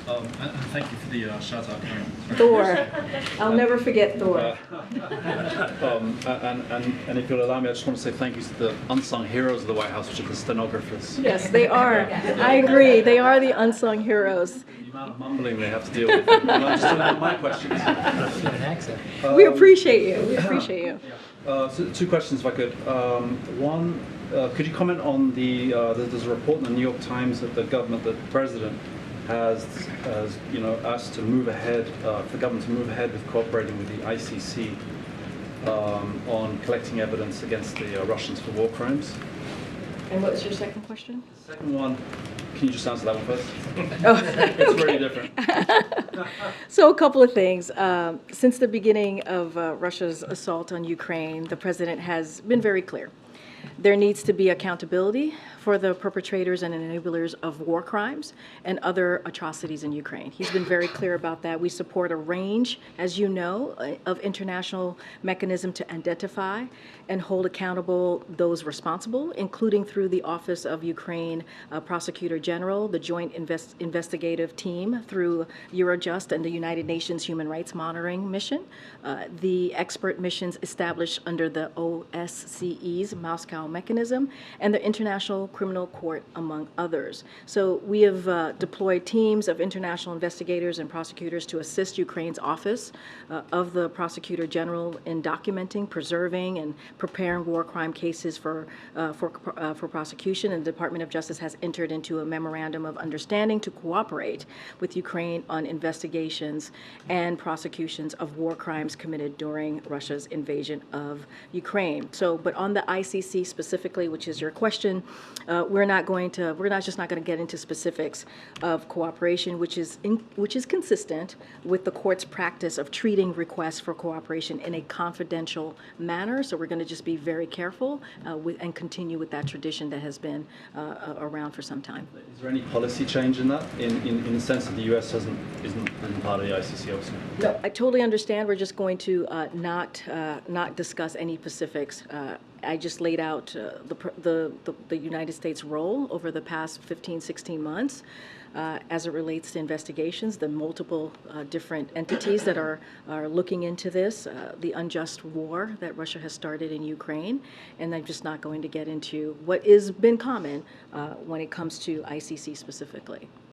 And thank you for the shout out, Karine. Thor. I'll never forget Thor. And if you'll allow me, I just want to say thank you to the unsung heroes of the White House, which are the stenographers. Yes, they are. I agree. They are the unsung heroes. The amount of mumbling they have to deal with. And I'm just going my questions. We appreciate you. We appreciate you. So two questions, if I could. One, could you comment on there's a report in the New York Times that the president has asked to move ahead, for the government to move ahead with cooperating with the ICC on collecting evidence against the Russians for war crimes. And what's your second question? The second one, can you just answer that one first? Oh, It's really different. So a couple of things. Since the beginning of Russia's assault on Ukraine, the president has been very clear. There needs to be accountability for the perpetrators and enablers of war crimes and other atrocities in Ukraine. He's been very clear about that. We support a range, as you know, of international mechanisms to identify and hold accountable those responsible, including through the Office of Ukraine Prosecutor General, the Joint Investigative Team through Eurojust and the United Nations Human Rights Monitoring Mission, the expert missions established under the OSCE's Moscow mechanism, and the International Criminal Court, among others. So we have deployed teams of international investigators and prosecutors to assist Ukraine's Office of the Prosecutor General in documenting, preserving, and preparing war crime cases for prosecution. And the Department of Justice has entered into a memorandum of understanding to cooperate with Ukraine on investigations and prosecutions of war crimes committed during Russia's invasion of Ukraine. So, but on the ICC specifically, which is your question, we're not just not going to get into specifics of cooperation, which is consistent with the court's practice of treating requests for cooperation in a confidential manner. So we're going to just be very careful and continue with that tradition that has been around for some time. Is there any policy change in that, in the sense that the U.S. isn't part of the ICC, obviously? No, I totally understand. We're just going to not discuss any specifics. I just laid out the United States role over the past 15, 16 months as it relates to investigations, the multiple different entities that are looking into this, the unjust war that Russia has started in Ukraine, and I'm just not going to get into what has been common when it comes to ICC specifically.